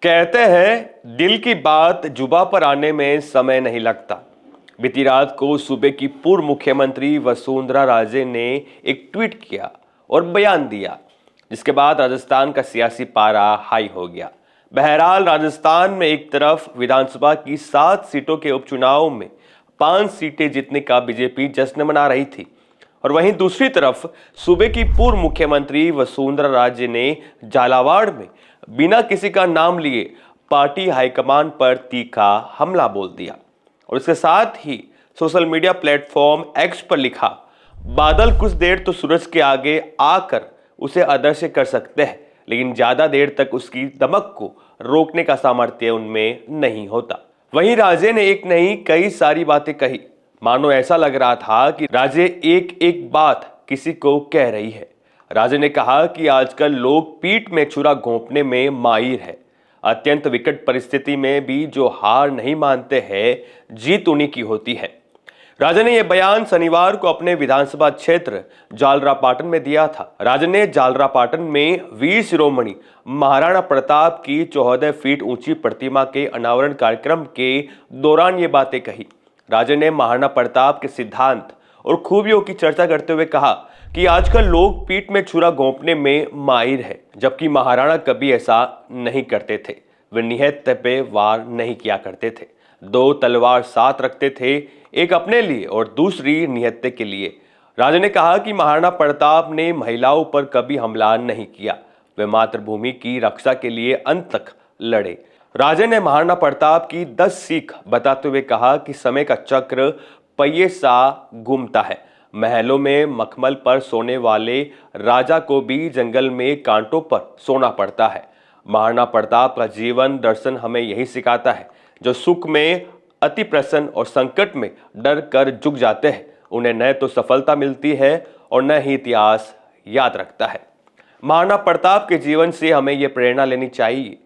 कहते हैं दिल की बात जुबा पर आने में समय नहीं लगता। बीती रात को सूबे की पूर्व मुख्यमंत्री वसुंधरा राजे ने एक ट्वीट किया और बयान दिया, जिसके बाद राजस्थान का सियासी पारा हाई हो गया। बहरहाल राजस्थान में एक तरफ विधानसभा की 7 सीटों के उपचुनाव में 5 सीटें जीतने का बीजेपी जश्न मना रही थी, और वहीं दूसरी तरफ सूबे की पूर्व मुख्यमंत्री वसुंधरा राजे ने झालावाड़ में बिना किसी का नाम लिए पार्टी हाईकमान पर तीखा हमला बोल दिया और इसके साथ ही सोशल मीडिया प्लेटफॉर्म एक्स पर लिखा, बादल कुछ देर तो सूरज के आगे आकर उसे अदृश्य कर सकते हैं, लेकिन ज्यादा देर तक उसकी दमक को रोकने का सामर्थ्य उनमें नहीं होता। वहीं राजे ने एक नहीं कई सारी बातें कही, मानो ऐसा लग रहा था कि राजे एक एक बात किसी को कह रही है। राजे ने कहा कि आजकल लोग पीठ में छुरा घोंपने में माहिर है। अत्यंत विकट परिस्थिति में भी जो हार नहीं मानते हैं, जीत उन्हीं की होती है। राजे ने यह बयान शनिवार को अपने विधानसभा क्षेत्र झालरापाटन में दिया था। राजे ने झालरापाटन में वीर शिरोमणि महाराणा प्रताप की 14 फीट ऊंची प्रतिमा के अनावरण कार्यक्रम के दौरान ये बातें कही। राजे ने महाराणा प्रताप के सिद्धांत और खूबियों की चर्चा करते हुए कहा कि आजकल लोग पीठ में छुरा घोंपने में माहिर है, जबकि महाराणा कभी ऐसा नहीं करते थे। वे निहत्थे पे वार नहीं किया करते थे, 2 तलवार साथ रखते थे, एक अपने लिए और दूसरी निहत्थे के लिए। राजे ने कहा कि महाराणा प्रताप ने महिलाओं पर कभी हमला नहीं किया, वे मातृभूमि की रक्षा के लिए अंत तक लड़े। राजे ने महाराणा प्रताप की 10 सीख बताते हुए कहा कि समय का चक्र पहिए सा घूमता है। महलों में मखमल पर सोने वाले राजा को भी जंगल में कांटों पर सोना पड़ता है। महाराणा प्रताप का जीवन दर्शन हमें यही सिखाता है, जो सुख में अति प्रसन्न और संकट में डर कर झुक जाते हैं, उन्हें न तो सफलता मिलती है और न ही इतिहास याद रखता है। महाराणा प्रताप के जीवन से हमें यह प्रेरणा लेनी चाहिए।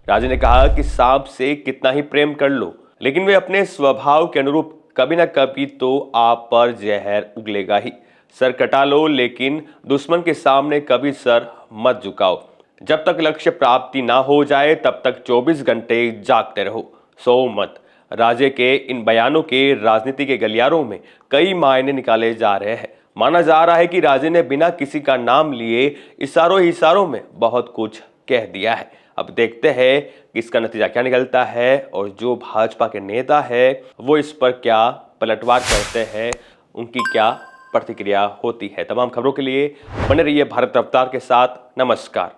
राजे ने कहा कि सांप से कितना ही प्रेम कर लो, लेकिन वे अपने स्वभाव के अनुरूप कभी ना कभी तो आप पर जहर उगलेगा ही। सर कटा लो, लेकिन दुश्मन के सामने कभी सर मत झुकाओ। जब तक लक्ष्य प्राप्ति ना हो जाए तब तक 24 घंटे जागते रहो, सो मत। राजे के इन बयानों के राजनीति के गलियारों में कई मायने निकाले जा रहे हैं। माना जा रहा है कि राजे ने बिना किसी का नाम लिए इशारों ही इशारों में बहुत कुछ कह दिया है। अब देखते हैं कि इसका नतीजा क्या निकलता है और जो भाजपा के नेता है वो इस पर क्या पलटवार करते हैं, उनकी क्या प्रतिक्रिया होती है। तमाम खबरों के लिए बने रहिए भारत रफ्तार के साथ। नमस्कार।